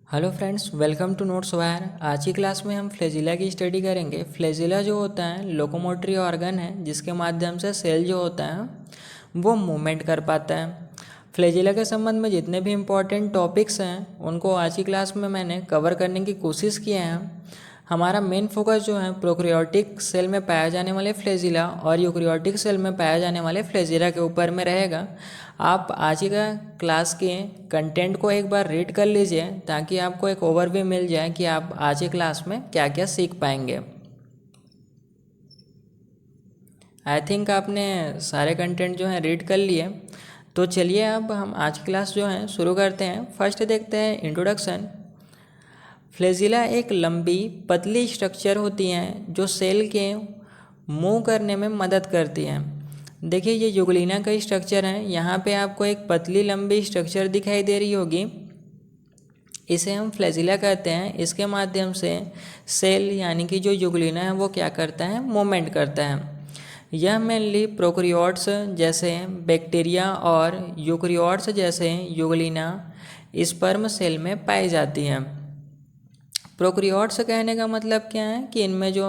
Hello friends, welcome to Notes Wire. आज की class में हम फ्लैजिला की स्टडी करेंगे। फ्लैजिला जो होता है लोकोमोटरी ऑर्गन है, जिसके माध्यम से सेल जो होता है वो मूवमेंट कर पाता है। फ्लैजिला के संबंध में जितने भी इम्पोर्टेंट टॉपिक्स हैं उनको आज की क्लास में मैंने कवर करने की कोशिश किए हैं। हमारा मेन फोकस जो है प्रोकैरियोटिक सेल में पाया जाने वाले फ्लैजिला और यूकैरियोटिक सेल में पाया जाने वाले फ्लैजिला के ऊपर में रहेगा। आप आज ही का क्लास के कंटेंट को एक बार रीड कर लीजिए ताकि आपको एक ओवरव्यू मिल जाए कि आप आज की क्लास में क्या क्या सीख पाएंगे। आई थिंक आपने सारे कंटेंट जो हैं रीड कर लिए। तो चलिए अब हम आज की क्लास जो है शुरू करते हैं। फर्स्ट देखते हैं इंट्रोडक्शन। फ्लैजिला एक लंबी पतली स्ट्रक्चर होती हैं जो सेल के मूव करने में मदद करती हैं। देखिए ये युगलिना का स्ट्रक्चर है। यहाँ पे आपको एक पतली लंबी स्ट्रक्चर दिखाई दे रही होगी, इसे हम फ्लैजिला कहते हैं। इसके माध्यम से सेल यानी कि जो युगलिना है वो क्या करता है, मूवमेंट करता है। यह मेनली प्रोकैरियोट्स जैसे बैक्टीरिया और यूकैरियोट्स जैसे युगलिना स्पर्म सेल में पाई जाती हैं। प्रोकैरियोट्स कहने का मतलब क्या है कि इनमें जो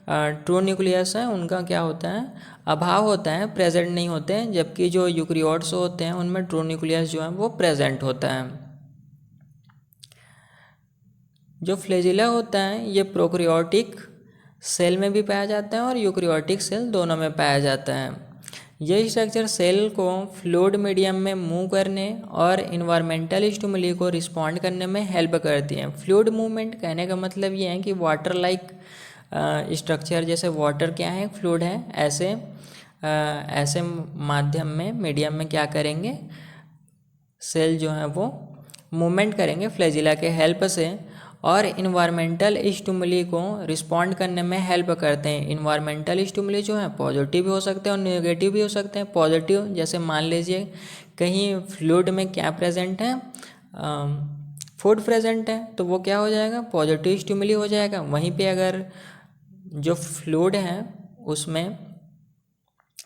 ट्रू न्यूक्लियस है उनका क्या होता है, अभाव होता है, प्रेजेंट नहीं होते हैं। जबकि जो यूकैरियोट्स होते हैं उनमें ट्रू न्यूक्लियस जो है वो प्रेजेंट होता है। जो फ्लैजिला होता है ये प्रोकैरियोटिक सेल में भी पाया जाता है और यूकैरियोटिक सेल दोनों में पाया जाता है। यह स्ट्रक्चर सेल को फ्लूइड मीडियम में मूव करने और इन्वायरमेंटल स्टिमुली को रिस्पॉन्ड करने में हेल्प करती है। फ्लूइड मूवमेंट कहने का मतलब ये है कि वाटर लाइक स्ट्रक्चर, जैसे वाटर क्या है, फ्लूइड है, ऐसे माध्यम में मीडियम में क्या करेंगे, सेल जो है वो मूवमेंट करेंगे फ्लैजिला के हेल्प से और इन्वायरमेंटल स्टिमुली को रिस्पॉन्ड करने में हेल्प करते हैं। इन्वायरमेंटल स्टिमुली जो है पॉजिटिव भी हो सकते हैं और नेगेटिव भी हो सकते हैं। पॉजिटिव जैसे मान लीजिए कहीं फ्लूइड में क्या प्रेजेंट है, फूड प्रेजेंट है, तो वो क्या हो जाएगा, पॉजिटिव स्टिमुली हो जाएगा। वहीं पे अगर जो फ्लूइड है उसमें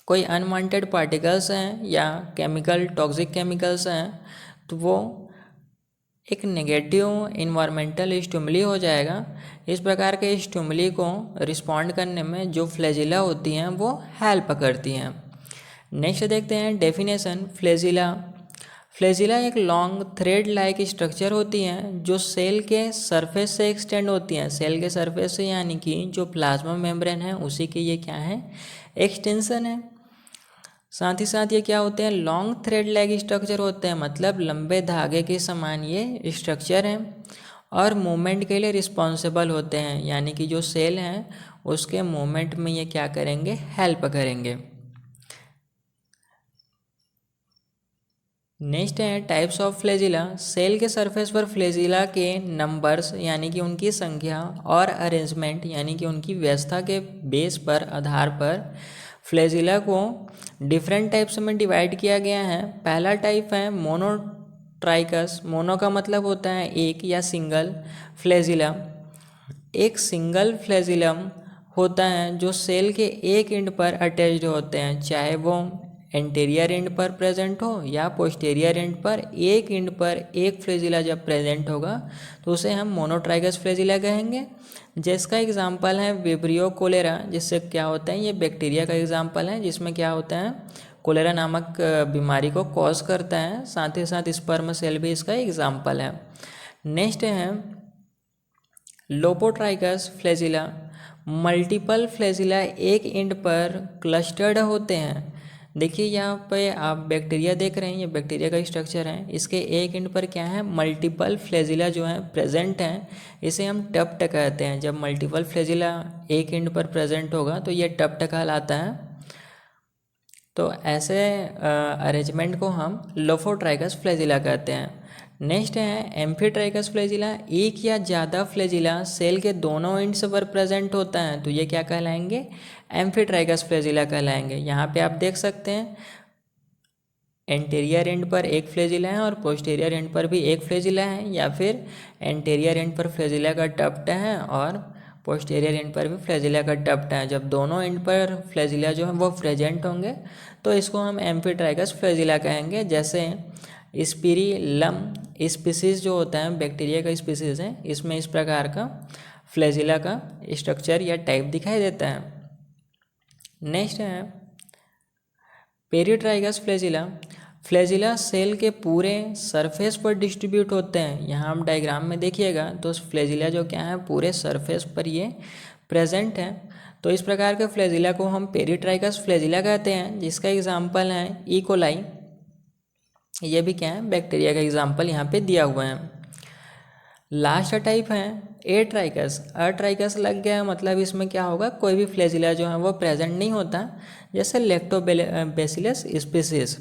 कोई अनवांटेड पार्टिकल्स हैं या केमिकल टॉक्सिक केमिकल्स हैं तो वो एक नेगेटिव इन्वायरमेंटल स्टिमुली हो जाएगा। इस प्रकार के स्टिमुली को रिस्पॉन्ड करने में जो फ्लैजिला होती हैं वो हेल्प करती हैं। नेक्स्ट देखते हैं डेफिनेशन। फ्लैजिला एक लॉन्ग थ्रेड लाइक स्ट्रक्चर होती हैं जो सेल के सरफेस से एक्सटेंड होती हैं। सेल के सरफेस से यानी कि जो प्लाज्मा मेम्ब्रेन है उसी के ये क्या है, एक्सटेंशन है। साथ ही साथ ये क्या होते हैं, लॉन्ग थ्रेड लाइक स्ट्रक्चर होते हैं, मतलब लंबे धागे के समान ये स्ट्रक्चर हैं और मूवमेंट के लिए रिस्पॉन्सिबल होते हैं। यानी कि जो सेल हैं उसके मूवमेंट में ये क्या करेंगे, हेल्प करेंगे। नेक्स्ट है टाइप्स ऑफ फ्लैजिला। सेल के सरफेस पर फ्लैजिला के नंबर्स यानी कि उनकी संख्या और अरेंजमेंट यानी कि उनकी व्यवस्था के बेस पर आधार पर फ्लैजिला को डिफरेंट टाइप्स में डिवाइड किया गया है। पहला टाइप है मोनोट्राइकस। मोनो का मतलब होता है एक या सिंगल फ्लैजिला। एक सिंगल फ्लैजिलम होता है जो सेल के एक एंड पर अटैच्ड होते हैं, चाहे वो एंटीरियर एंड पर प्रेजेंट हो या पोस्टीरियर एंड पर। एक एंड पर एक फ्लैजिला जब प्रेजेंट होगा तो उसे हम मोनोट्राइगस फ्लैजिला कहेंगे। जिसका एग्जांपल है विब्रियो कोलेरा, जिससे क्या होता है, ये बैक्टीरिया का एग्जांपल है जिसमें क्या होता है, कोलेरा नामक बीमारी को कॉज करता है। साथ ही साथ स्पर्म सेल भी इसका एग्जांपल है। नेक्स्ट है लोपोट्राइकस फ्लैजिला। मल्टीपल फ्लैजिला एक एंड पर क्लस्टर्ड होते हैं। देखिए यहाँ पे आप बैक्टीरिया देख रहे हैं, ये बैक्टीरिया का स्ट्रक्चर है। इसके एक एंड पर क्या है, मल्टीपल फ्लैजिला जो है प्रेजेंट हैं। इसे हम टप्ट कहते हैं। जब मल्टीपल फ्लैजिला एक एंड पर प्रेजेंट होगा तो ये टप्ट कहलाता है। तो ऐसे अरेंजमेंट को हम लोफोट्राइकस फ्लैजिला कहते हैं। नेक्स्ट है एम्फीट्राइकस फ्लैजिला। एक या ज़्यादा फ्लैजिला सेल के दोनों एंड्स पर प्रेजेंट होता है तो ये क्या कहलाएंगे, एम्फीट्राइकस फ्लैजिला कहलाएंगे। यहाँ पे आप देख सकते हैं एंटीरियर एंड पर एक फ्लैजिला है और पोस्टीरियर एंड पर भी एक फ्लैजिला है, या फिर एंटीरियर एंड पर फ्लैजिला का टप्ट है और पोस्टीरियर एंड पर भी फ्लैजिला का टप्ट है। जब दोनों एंड पर फ्लैजिला जो है वो प्रेजेंट होंगे तो इसको हम एम्फीट्राइकस फ्लैजिला कहेंगे। जैसे स्पिरिलम स्पीसीज जो होता है बैक्टीरिया का स्पीसीज है, इसमें इस प्रकार का फ्लैजिला का स्ट्रक्चर या टाइप दिखाई देता है। नेक्स्ट है पेरिट्राइगस फ्लैजिला। फ्लैजिला सेल के पूरे सरफेस पर डिस्ट्रीब्यूट होते हैं। यहाँ हम डायग्राम में देखिएगा तो फ्लैजिला जो क्या है पूरे सरफेस पर ये प्रेजेंट है। तो इस प्रकार के फ्लैजिला को हम पेरिट्राइगस फ्लैजिला कहते हैं, जिसका एग्जाम्पल है ई कोलाई। ये भी क्या है बैक्टीरिया का एग्जाम्पल यहाँ पे दिया हुआ है। लास्ट टाइप है एट्राइकस। अट्राइकस लग गया मतलब इसमें क्या होगा, कोई भी फ्लैजिला जो है वो प्रेजेंट नहीं होता, जैसे लैक्टोबैसिलस स्पीसीज।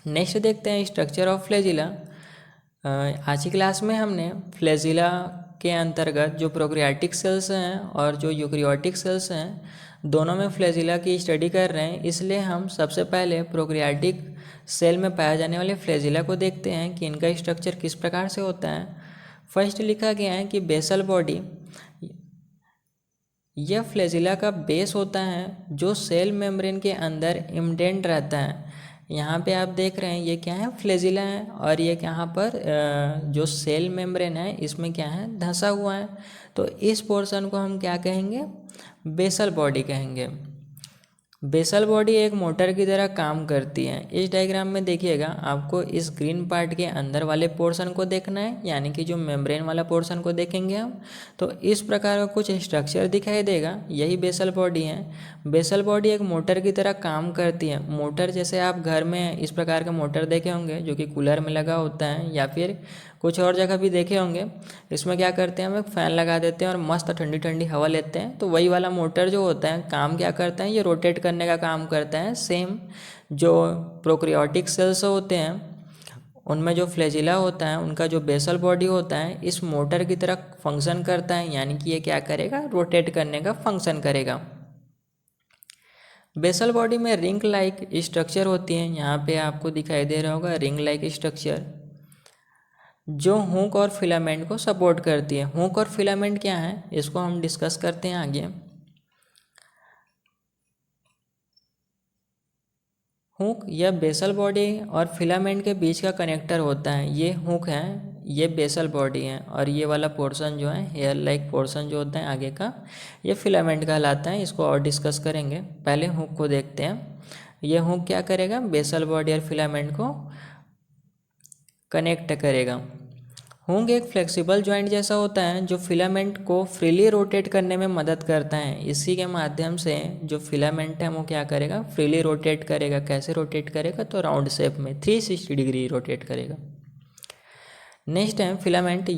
नेक्स्ट देखते हैं स्ट्रक्चर ऑफ फ्लैजिला। आज की क्लास में हमने फ्लैजिला के अंतर्गत जो प्रोकैरियोटिक सेल्स हैं और जो यूकैरियोटिक सेल्स हैं, दोनों में फ्लैजिला की स्टडी कर रहे हैं। इसलिए हम सबसे पहले प्रोकैरियोटिक सेल में पाए जाने वाले फ्लैजिला को देखते हैं कि इनका स्ट्रक्चर किस प्रकार से होता है। फर्स्ट लिखा गया है कि बेसल बॉडी। यह फ्लैजिला का बेस होता है जो सेल मेम्ब्रेन के अंदर इम्डेंट रहता है। यहाँ पे आप देख रहे हैं ये क्या है फ्लैजिला है, और ये यहाँ पर जो सेल मेम्ब्रेन है इसमें क्या है धंसा हुआ है। तो इस पोर्शन को हम क्या कहेंगे, बेसल बॉडी कहेंगे। बेसल बॉडी एक मोटर की तरह काम करती है। इस डायग्राम में देखिएगा, आपको इस ग्रीन पार्ट के अंदर वाले पोर्शन को देखना है, यानी कि जो मेम्ब्रेन वाला पोर्शन को देखेंगे हम तो इस प्रकार का कुछ स्ट्रक्चर दिखाई देगा, यही बेसल बॉडी है। बेसल बॉडी एक मोटर की तरह काम करती है। मोटर जैसे आप घर में इस प्रकार का मोटर देखे होंगे जो कि कूलर में लगा होता है, या फिर कुछ और जगह भी देखे होंगे। इसमें क्या करते हैं, हम एक फ़ैन लगा देते हैं और मस्त ठंडी ठंडी हवा लेते हैं। तो वही वाला मोटर जो होता है काम क्या करता है, ये रोटेट करने का काम करता है। सेम जो प्रोकैरियोटिक सेल्स होते हैं उनमें जो फ्लैजिला होता है, उनका जो बेसल बॉडी होता है इस मोटर की तरह फंक्शन करता है, यानी कि ये क्या करेगा, रोटेट करने का फंक्शन करेगा। बेसल बॉडी में रिंग लाइक स्ट्रक्चर होती है। यहाँ पे आपको दिखाई दे रहा होगा रिंग लाइक स्ट्रक्चर, जो हुक और फिलामेंट को सपोर्ट करती है। हुक और फिलामेंट क्या है, इसको हम डिस्कस करते हैं आगे। हुक या बेसल बॉडी और फिलामेंट के बीच का कनेक्टर होता है। ये हुक है, ये बेसल बॉडी है, और ये वाला पोर्शन जो है हेयर लाइक पोर्शन जो होता है आगे का, ये फिलामेंट कहलाता है। इसको और डिस्कस करेंगे, पहले हुक को देखते हैं। ये हुक क्या करेगा, बेसल बॉडी और फिलामेंट को कनेक्ट करेगा। हुक एक फ्लेक्सिबल जॉइंट जैसा होता है जो फिलामेंट को फ्रीली रोटेट करने में मदद करता है। इसी के माध्यम से जो फिलामेंट है वो क्या करेगा, फ्रीली रोटेट करेगा। कैसे रोटेट करेगा, तो राउंड शेप में 360 डिग्री रोटेट करेगा। नेक्स्ट है फिलामेंट।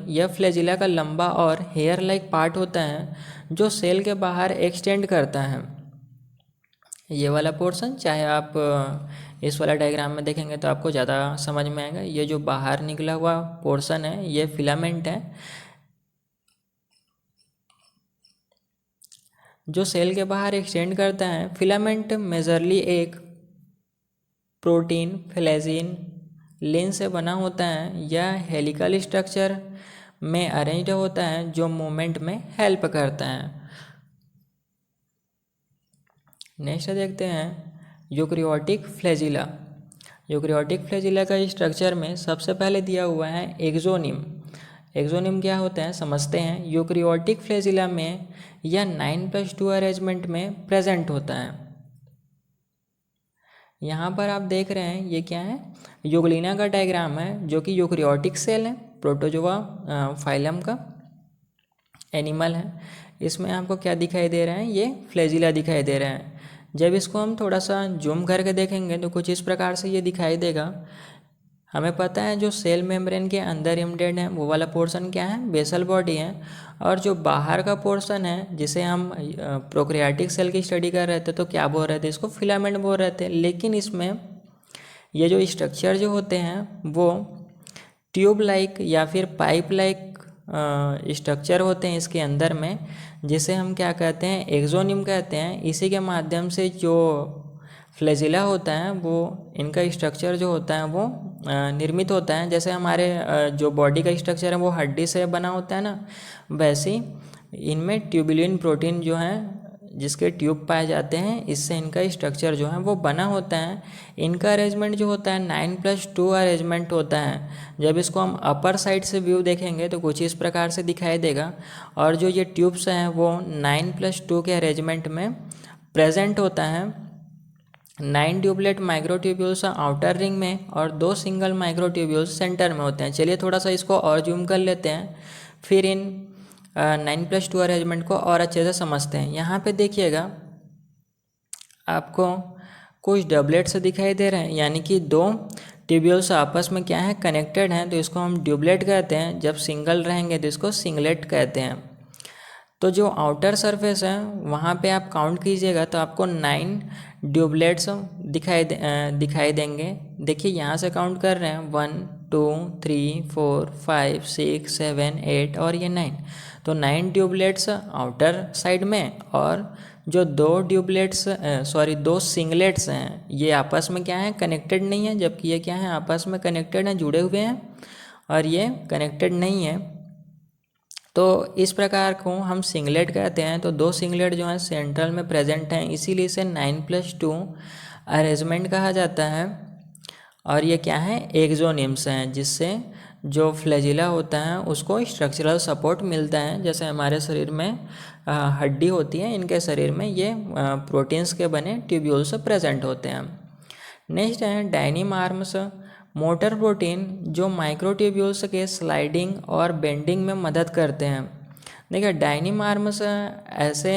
यह फ्लैजिला का लंबा और हेयर लाइक पार्ट होता है जो सेल के बाहर एक्सटेंड करता है। ये वाला पोर्शन, चाहे आप इस वाला डायग्राम में देखेंगे तो आपको ज़्यादा समझ में आएगा। ये जो बाहर निकला हुआ पोर्शन है ये फिलामेंट है जो सेल के बाहर एक्सटेंड करता है। फिलामेंट मेजरली एक प्रोटीन फ्लैजिन लिन से बना होता है। यह हेलिकल स्ट्रक्चर में अरेंज्ड होता है जो मूवमेंट में हेल्प करता है। नेक्स्ट देखते हैं यूकैरियोटिक फ्लैजिला। यूकैरियोटिक फ्लैजिला का स्ट्रक्चर में सबसे पहले दिया हुआ है एक्सोनिम। एक्सोनिम क्या होता है समझते हैं। यूकैरियोटिक फ्लैजिला में यह 9+2 अरेंजमेंट में प्रेजेंट होता है। यहाँ पर आप देख रहे हैं ये क्या है, यूग्लिना का डायग्राम है जो कि यूकैरियोटिक सेल है, प्रोटोजोआ फाइलम का एनिमल है। इसमें आपको क्या दिखाई दे रहा है, ये फ्लैजिला दिखाई दे रहा है। जब इसको हम थोड़ा सा जूम करके देखेंगे तो कुछ इस प्रकार से ये दिखाई देगा। हमें पता है जो सेल मेम्ब्रेन के अंदर इम्बेडेड है वो वाला पोर्शन क्या है, बेसल बॉडी है, और जो बाहर का पोर्शन है जिसे हम प्रोकैरियोटिक सेल की स्टडी कर रहे थे तो क्या बोल रहे थे, इसको फिलामेंट बोल रहे थे। लेकिन इसमें ये जो स्ट्रक्चर जो होते हैं वो ट्यूब लाइक या फिर पाइप लाइक स्ट्रक्चर होते हैं इसके अंदर में, जिसे हम क्या कहते हैं, एक्सोनिम कहते हैं। इसी के माध्यम से जो फ्लैजिला होता है वो इनका स्ट्रक्चर जो होता है वो निर्मित होता है। जैसे हमारे जो बॉडी का स्ट्रक्चर है वो हड्डी से बना होता है ना, वैसे ही इनमें ट्यूबुलिन प्रोटीन जो है जिसके ट्यूब पाए जाते हैं, इससे इनका स्ट्रक्चर जो है वो बना होता है। इनका अरेंजमेंट जो होता है 9+2 अरेंजमेंट होता है। जब इसको हम अपर साइड से व्यू देखेंगे तो कुछ इस प्रकार से दिखाई देगा, और जो ये ट्यूब्स हैं वो 9+2 के अरेंजमेंट में प्रेजेंट होता है। 9 ट्यूबलेट माइक्रोट्यूब्यूल्स आउटर रिंग में और 2 सिंगल माइक्रोट्यूब्यूल्स सेंटर में होते हैं। चलिए थोड़ा सा इसको और जूम कर लेते हैं, फिर इन 9+2 अरेंजमेंट को और अच्छे से समझते हैं। यहाँ पे देखिएगा आपको कुछ डबलेट्स दिखाई दे रहे हैं, यानी कि 2 ट्यूब्यूल्स आपस में क्या है, कनेक्टेड हैं, तो इसको हम ट्यूबलेट कहते हैं। जब सिंगल रहेंगे तो इसको सिंगलेट कहते हैं। तो जो आउटर सरफेस है वहाँ पे आप काउंट कीजिएगा तो आपको 9 ट्यूबलेट्स दिखाई देंगे। देखिए यहाँ से काउंट कर रहे हैं 1 2 3 4 5 6 7 8 और ये 9। तो 9 ट्यूबलेट्स आउटर साइड में, और जो 2 सिंगलेट्स हैं ये आपस में क्या है, कनेक्टेड नहीं है, जबकि ये क्या है, आपस में कनेक्टेड हैं, जुड़े हुए हैं, और ये कनेक्टेड नहीं है। तो इस प्रकार को हम सिंगलेट कहते हैं। तो 2 सिंगलेट जो हैं सेंट्रल में प्रेजेंट हैं, इसीलिए इसे 9+2 अरेंजमेंट कहा जाता है। और ये क्या है, एक्सोनिम्स हैं, जिससे जो फ्लैजिला होता है उसको स्ट्रक्चरल सपोर्ट मिलता है। जैसे हमारे शरीर में हड्डी होती है, इनके शरीर में ये प्रोटीन्स के बने ट्यूब्यूल्स प्रेजेंट होते हैं। नेक्स्ट है डायनिम आर्म्स, मोटर प्रोटीन जो माइक्रोट्यूब्यूल्स के स्लाइडिंग और बेंडिंग में मदद करते हैं। देखिए डायनिम आर्म्स ऐसे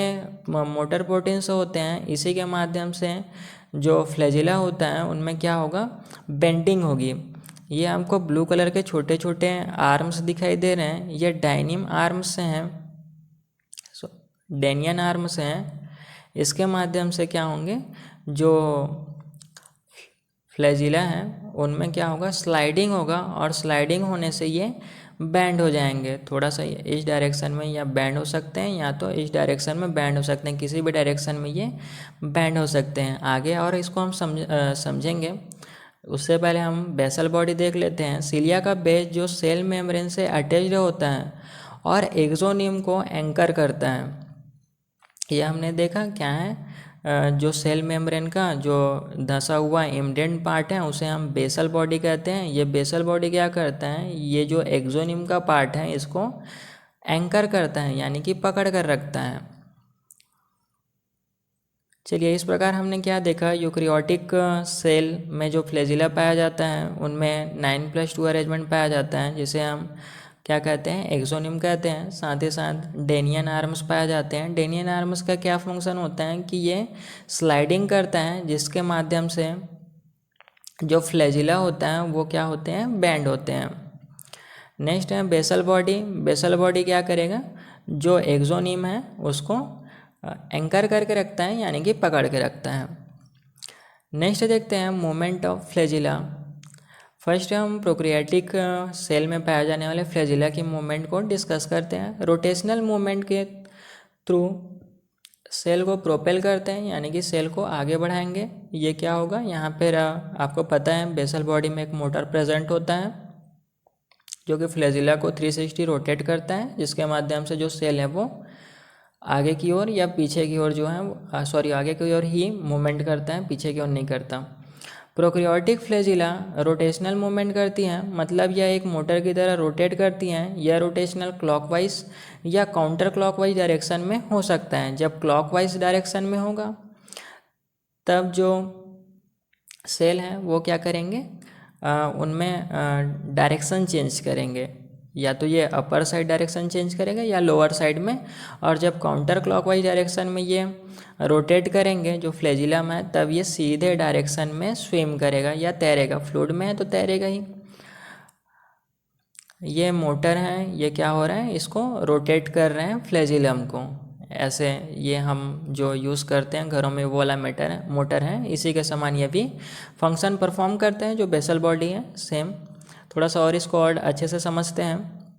मोटर प्रोटीन्स होते हैं, इसी के माध्यम से जो फ्लैजिला होता है उनमें क्या होगा, बेंडिंग होगी। ये हमको ब्लू कलर के छोटे छोटे आर्म्स दिखाई दे रहे हैं, ये डायनिम आर्म्स हैं, डेनियन आर्म्स हैं। इसके माध्यम से क्या होंगे, जो फ्लैजिला हैं उनमें क्या होगा, स्लाइडिंग होगा, और स्लाइडिंग होने से ये बैंड हो जाएंगे। थोड़ा सा इस डायरेक्शन में या बैंड हो सकते हैं, या तो इस डायरेक्शन में बैंड हो सकते हैं, किसी भी डायरेक्शन में ये बैंड हो सकते हैं। आगे और इसको हम समझेंगे, उससे पहले हम बेसल बॉडी देख लेते हैं। सिलिया का बेस जो सेल मेम्ब्रेन से अटैच्ड होता है और एक्सोनियम को एंकर करता है। ये हमने देखा क्या है, जो सेल मेम्ब्रेन का जो धंसा हुआ इम्डेंट पार्ट है उसे हम बेसल बॉडी कहते हैं। ये बेसल बॉडी क्या करता है, ये जो एक्सोनियम का पार्ट है इसको एंकर करता है, यानी कि पकड़ कर रखता है। चलिए इस प्रकार हमने क्या देखा, यूकैरियोटिक सेल में जो फ्लैजिला पाया जाता है उनमें 9+2 अरेंजमेंट पाया जाता है, जिसे हम क्या कहते हैं, एक्सोनियम कहते हैं। साथ ही साथ डेनियन आर्म्स पाए जाते हैं। डेनियन आर्म्स का क्या फंक्शन होता है कि ये स्लाइडिंग करता है, जिसके माध्यम से जो फ्लैजिला होता है वो क्या होते हैं, बैंड होते हैं। नेक्स्ट है बेसल बॉडी। बेसल बॉडी क्या करेगा, जो एक्सोनियम है उसको एंकर करके रखता है, यानी कि पकड़ के रखता है। नेक्स्ट देखते हैं मूवमेंट ऑफ फ्लैजिला। फर्स्ट हम प्रोकैरियोटिक सेल में पाए जाने वाले फ्लैजिला की मूवमेंट को डिस्कस करते हैं। रोटेशनल मूवमेंट के थ्रू सेल को प्रोपेल करते हैं, यानी कि सेल को आगे बढ़ाएंगे। ये क्या होगा, यहाँ पर आपको पता है बेसल बॉडी में एक मोटर प्रेजेंट होता है जो कि फ्लैजिला को 360 रोटेट करता है, जिसके माध्यम से जो सेल है वो आगे की ओर या पीछे की ओर जो है आगे की ओर ही मूवमेंट करता है, पीछे की ओर नहीं करता। प्रोकैरियोटिक फ्लैजिला रोटेशनल मूवमेंट करती हैं, मतलब यह एक मोटर की तरह रोटेट करती हैं। यह रोटेशनल क्लॉकवाइज या काउंटर क्लॉकवाइज डायरेक्शन में हो सकता है। जब क्लॉकवाइज डायरेक्शन में होगा तब जो सेल हैं वो क्या करेंगे, उनमें डायरेक्शन चेंज करेंगे, या तो ये अपर साइड डायरेक्शन चेंज करेगा या लोअर साइड में। और जब काउंटर क्लॉकवाइज डायरेक्शन में ये रोटेट करेंगे जो फ्लैजिलम है, तब ये सीधे डायरेक्शन में स्विम करेगा या तैरेगा। फ्लूइड में है तो तैरेगा ही। ये मोटर है, ये क्या हो रहा है, इसको रोटेट कर रहे हैं फ्लैजिलम को। ऐसे ये हम जो यूज़ करते हैं घरों में वो वाला मोटर है, इसी के समान ये भी फंक्शन परफॉर्म करते हैं जो बेसल बॉडी है सेम। थोड़ा सा और इसको और अच्छे से समझते हैं।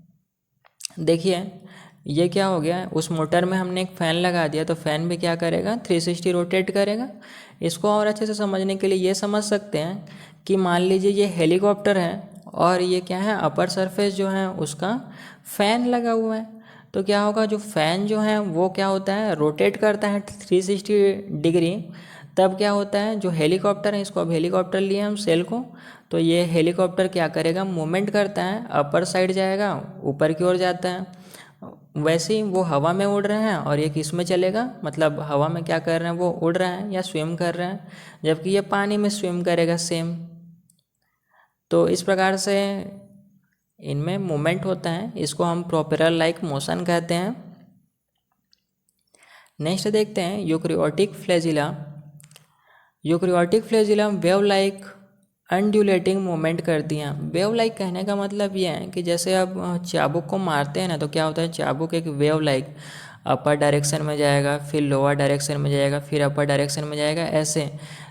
देखिए ये क्या हो गया, उस मोटर में हमने एक फ़ैन लगा दिया, तो फ़ैन भी क्या करेगा, 360 रोटेट करेगा। इसको और अच्छे से समझने के लिए ये समझ सकते हैं कि मान लीजिए ये हेलीकॉप्टर है और ये क्या है, अपर सरफेस जो है उसका फ़ैन लगा हुआ है। तो क्या होगा, जो फ़ैन जो है वो क्या होता है, रोटेट करता है 360 डिग्री। तब क्या होता है, जो हेलीकॉप्टर है, इसको अब हेलीकॉप्टर लिए हम सेल को, तो ये हेलीकॉप्टर क्या करेगा, मूवमेंट करता है, अपर साइड जाएगा, ऊपर की ओर जाता है। वैसे ही वो हवा में उड़ रहे हैं और ये किस में चलेगा, मतलब हवा में क्या कर रहे हैं, वो उड़ रहे हैं या स्विम कर रहे हैं, जबकि ये पानी में स्विम करेगा सेम। तो इस प्रकार से इनमें मूवमेंट होता है, इसको हम प्रोपेलर लाइक मोशन कहते हैं। नेक्स्ट देखते हैं eukaryotic flagella. Eukaryotic flagella wave like undulating movement करती हैं। वेव लाइक कहने का मतलब ये है कि जैसे आप चाबुक को मारते हैं ना, तो क्या होता है, चाबुक एक वेव लाइक अपर डायरेक्शन में जाएगा, फिर लोअर डायरेक्शन में जाएगा, फिर अपर डायरेक्शन में जाएगा, ऐसे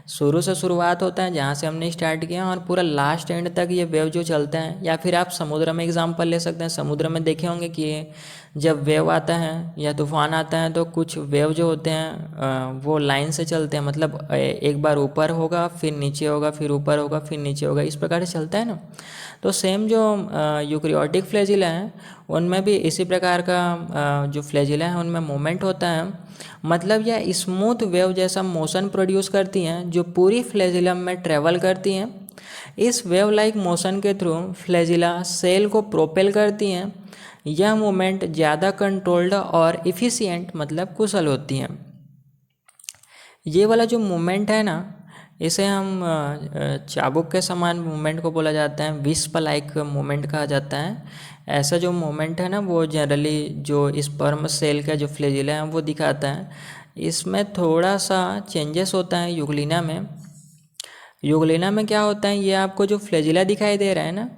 शुरू से शुरुआत होता है जहाँ से हमने स्टार्ट किया और पूरा लास्ट एंड तक ये वेव जो चलता है। या फिर आप समुद्र में एग्जांपल ले सकते हैं, समुद्र में देखे होंगे कि जब वेव आता है या तूफान आता है तो कुछ वेव जो होते हैं वो लाइन से चलते हैं, मतलब एक बार ऊपर होगा, फिर नीचे होगा, फिर ऊपर होगा, फिर नीचे होगा, इस प्रकार से चलता है ना। तो सेम जो यूकैरियोटिक फ्लैजिला है उनमें भी इसी प्रकार का जो फ्लैजिला है उनमें मूवमेंट होता है, मतलब यह स्मूथ वेव जैसा मोशन प्रोड्यूस करती हैं जो पूरी फ्लैजिलम में ट्रेवल करती हैं। इस वेव लाइक मोशन के थ्रू फ्लैजिला सेल को प्रोपेल करती हैं। यह मूवमेंट ज़्यादा कंट्रोल्ड और इफ़िशिएंट, मतलब कुशल होती हैं। ये वाला जो मूवमेंट है ना, इसे हम चाबुक के समान मूवमेंट को बोला जाता है, विस्प लाइक मूवमेंट कहा जाता है। ऐसा जो मूवमेंट है ना, वो जनरली जो स्पर्म सेल का जो फ्लैजिला है वो दिखाता है। इसमें थोड़ा सा चेंजेस होता है यूग्लिना में। यूग्लिना में क्या होता है, ये आपको जो फ्लैजिला दिखाई दे रहा है ना,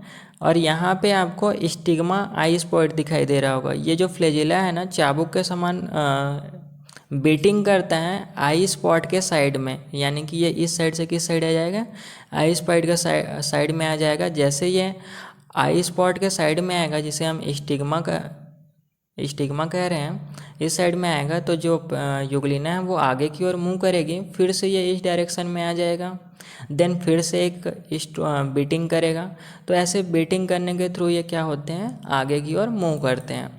और यहाँ पे आपको स्टिग्मा आई स्पॉट दिखाई दे रहा होगा। ये जो फ्लैजिला है ना, चाबुक के समान बीटिंग करता है आई स्पॉट के साइड में, यानी कि ये इस साइड से किस साइड आ जाएगा, आई स्पॉट के साइड में आ जाएगा। जैसे ये आई स्पॉट के साइड में आएगा, जिसे हम स्टिग्मा कह रहे हैं, इस साइड में आएगा, तो जो यूग्लिना है वो आगे की ओर मूव करेगी, फिर से ये इस डायरेक्शन में आ जाएगा, देन फिर से एक बीटिंग करेगा। तो ऐसे बीटिंग करने के थ्रू ये क्या होते हैं, आगे की ओर मूव करते हैं।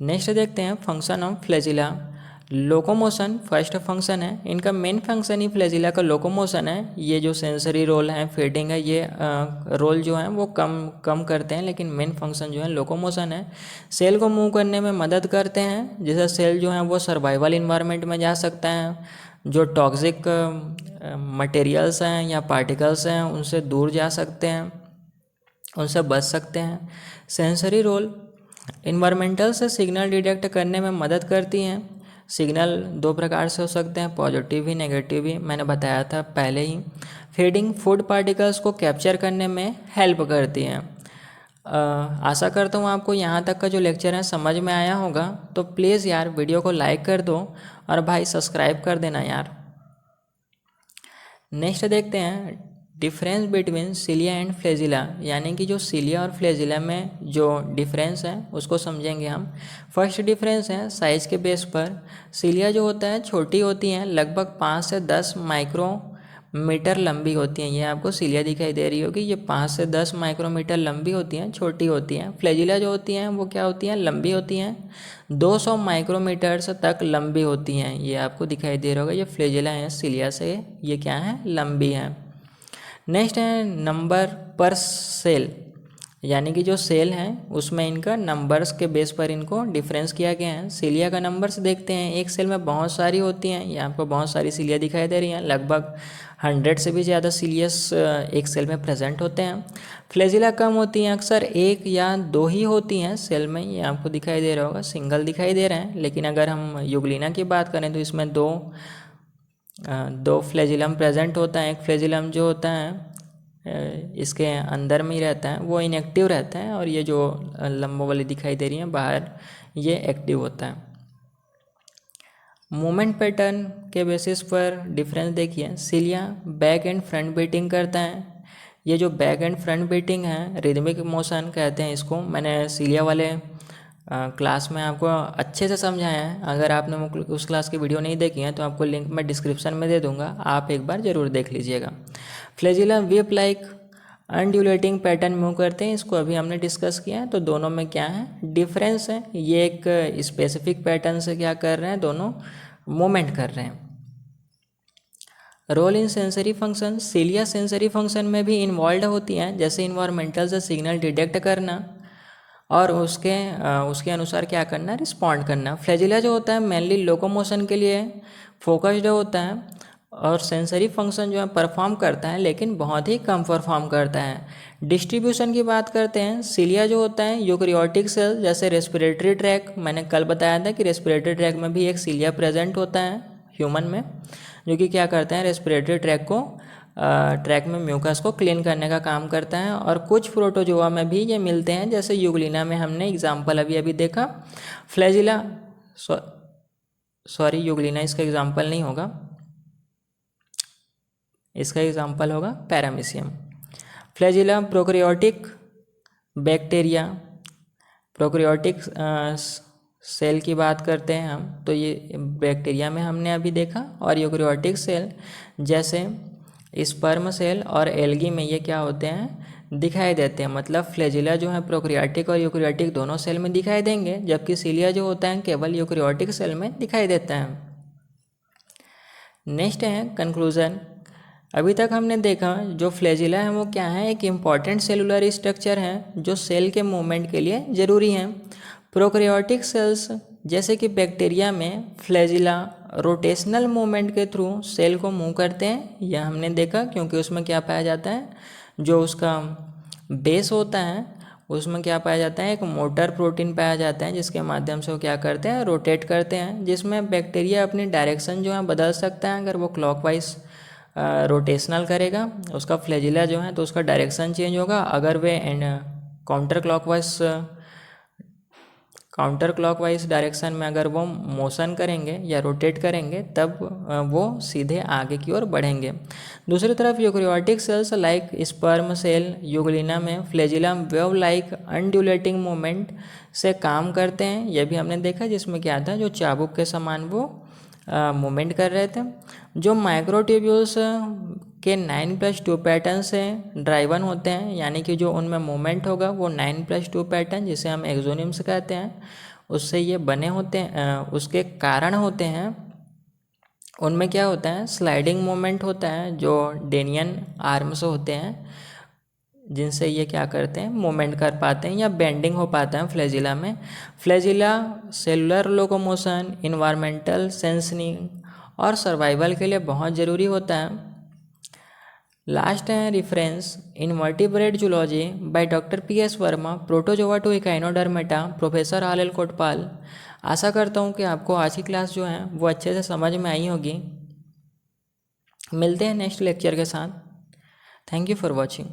नेक्स्ट देखते हैं function of flagella. Locomotion first function है, इनका मेन फंक्शन ही फ्लैजिला का लोकोमोशन है। ये जो सेंसरी रोल है, फीडिंग है, ये रोल जो है वो कम करते हैं, लेकिन मेन फंक्शन जो है लोकोमोशन है। सेल को मूव करने में मदद करते हैं, जिससे सेल जो है वो सर्वाइवल इन्वायरमेंट में जा सकता है। जो टॉक्सिक मटेरियल्स हैं या पार्टिकल्स हैं उनसे दूर जा सकते हैं, उनसे बच सकते हैं। सेंसरी रोल इन्वायरमेंटल से सिग्नल डिटेक्ट करने में मदद करती हैं। सिग्नल दो प्रकार से हो सकते हैं, पॉजिटिव भी नेगेटिव भी, मैंने बताया था पहले ही। फीडिंग फूड पार्टिकल्स को कैप्चर करने में हेल्प करती हैं। आशा करता हूँ आपको यहाँ तक का जो लेक्चर है समझ में आया होगा। तो प्लीज़ यार वीडियो को लाइक कर दो और भाई सब्सक्राइब कर देना यार। नेक्स्ट देखते हैं difference between cilia and flagella, यानी कि जो सिलिया और फ्लैजिला में जो डिफरेंस है उसको समझेंगे हम। फर्स्ट डिफरेंस है साइज़ के बेस पर। सिलिया जो होता है छोटी होती हैं, लगभग 5 से 10 माइक्रोमीटर लंबी होती हैं। ये आपको सिलिया दिखाई दे रही होगी, ये 5 से 10 माइक्रोमीटर लंबी होती हैं, छोटी होती हैं। फ्लैजिला जो होती हैं वो क्या होती हैं, लंबी होती हैं, 200 माइक्रोमीटर्स तक लंबी होती हैं। ये आपको दिखाई दे रहा होगा, ये फ्लैजिला है, सिलिया से ये क्या है, लंबी है। नेक्स्ट है नंबर पर सेल, यानी कि जो सेल हैं उसमें इनका नंबर्स के बेस पर इनको डिफरेंस किया गया है। सिलिया का नंबर्स देखते हैं, एक सेल में बहुत सारी होती हैं, ये आपको बहुत सारी सिलिया दिखाई दे रही हैं, लगभग 100 से भी ज़्यादा सिलियस एक सेल में प्रेजेंट होते हैं। फ्लैजिला कम होती हैं, अक्सर एक या दो ही होती हैं सेल में, ये आपको दिखाई दे रहा होगा, सिंगल दिखाई दे रहे हैं। लेकिन अगर हम यूग्लिना की बात करें तो इसमें दो फ्लैजिलम प्रेजेंट होता है। एक फ्लैजिलम जो होता है इसके अंदर में ही रहता है, वो इनएक्टिव रहता है, और ये जो लंबो वाली दिखाई दे रही है बाहर, ये एक्टिव होता है। मूवमेंट पैटर्न के बेसिस पर डिफरेंस देखिए, cilia back and front beating करता है। ये जो बैक एंड फ्रंट बीटिंग है, रिदमिक मोशन कहते हैं इसको। मैंने सिलिया वाले क्लास में आपको अच्छे से समझाया है। अगर आपने उस क्लास की वीडियो नहीं देखी है तो आपको लिंक मैं डिस्क्रिप्शन में दे दूंगा, आप एक बार ज़रूर देख लीजिएगा। Flagella whip like undulating pattern move करते हैं, इसको अभी हमने डिस्कस किया है। तो दोनों में क्या है डिफरेंस है, ये एक स्पेसिफिक पैटर्न से क्या कर रहे हैं, दोनों मूवमेंट कर रहे हैं। Role in sensory function, cilia sensory function में भी इन्वॉल्व होती हैं, जैसे इन्वायरमेंटल से सिग्नल डिटेक्ट करना और उसके अनुसार क्या करना, रिस्पॉन्ड करना। फ्लैजिला जो होता है मेनली लोकोमोशन के लिए फोकस्ड होता है और सेंसरी फंक्शन जो है परफॉर्म करता है, लेकिन बहुत ही कम परफॉर्म करता है। डिस्ट्रीब्यूशन की बात करते हैं, सीलिया जो होता है यूकैरियोटिक सेल, जैसे रेस्पिरेटरी ट्रैक, मैंने कल बताया था कि रेस्पिरेटरी ट्रैक में भी एक सीलिया प्रेजेंट होता है ह्यूमन में, जो कि क्या करते हैं रेस्पिरेटरी ट्रैक में म्यूकस को क्लीन करने का काम करता है। और कुछ प्रोटोजोआ में भी ये मिलते हैं, जैसे यूग्लिना में हमने एग्जाम्पल अभी देखा। फ्लैजिला सॉरी यूग्लिना इसका एग्जाम्पल नहीं होगा, इसका एग्जाम्पल होगा paramecium. Flagella prokaryotic bacteria, prokaryotic cell की बात करते हैं हम, तो ये बैक्टीरिया में हमने अभी देखा। और यूकैरियोटिक सेल जैसे स्पर्म सेल और एल्गी में ये क्या होते हैं, दिखाई देते हैं। मतलब फ्लैजिला जो है प्रोकैरियोटिक और यूकैरियोटिक दोनों सेल में दिखाई देंगे, जबकि सीलिया जो होता है केवल यूकैरियोटिक सेल में दिखाई देता है। नेक्स्ट है कंक्लूजन। अभी तक हमने देखा जो फ्लैजिला है वो क्या है, एक इम्पॉर्टेंट सेलुलर स्ट्रक्चर है जो सेल के मूवमेंट के लिए ज़रूरी है। प्रोकैरियोटिक सेल्स जैसे कि बैक्टीरिया में फ्लैजिला रोटेशनल मूवमेंट के थ्रू सेल को मूव करते हैं, यह हमने देखा, क्योंकि उसमें क्या पाया जाता है, जो उसका बेस होता है उसमें क्या पाया जाता है, एक मोटर प्रोटीन पाया जाता है, जिसके माध्यम से वो क्या करते हैं, रोटेट करते हैं, जिसमें बैक्टीरिया अपनी डायरेक्शन जो है बदल सकता है। अगर वो क्लॉकवाइज रोटेशनल करेगा उसका फ्लैजिला जो है तो उसका डायरेक्शन चेंज होगा। अगर वे काउंटर क्लॉकवाइज डायरेक्शन में अगर वो मोशन करेंगे या रोटेट करेंगे तब वो सीधे आगे की ओर बढ़ेंगे। दूसरी तरफ eukaryotic cells like sperm cell euglena में flagella wave like undulating movement से काम करते हैं, यह भी हमने देखा, जिसमें क्या था, जो चाबुक के समान वो मूवमेंट कर रहे थे। जो माइक्रोट्यूब्यूल्स के 9+2 पैटर्न से ड्राइवन होते हैं, यानी कि जो उनमें मूवमेंट होगा वो 9+2 पैटर्न, जिसे हम एक्सोनिम्स कहते हैं, उससे ये बने होते हैं। उसके कारण होते हैं, उनमें क्या होता है, स्लाइडिंग मूवमेंट होता है, जो डेनियन आर्म्स होते हैं, जिनसे ये क्या करते हैं, मूवमेंट कर पाते हैं या बेंडिंग हो पाता है फ्लैजिला में। फ्लैजिला सेलुलर लोकोमोशन, इन्वायरमेंटल सेंसनिंग और सर्वाइवल के लिए बहुत ज़रूरी होता है। लास्ट है reference invertebrate zoology by doctor PS Verma, protozoa to echinodermata, professor RL Kotpal. आशा करता हूँ कि आपको आज की क्लास जो है वो अच्छे से समझ में आई होगी। मिलते हैं नेक्स्ट लेक्चर के साथ। Thank you for watching.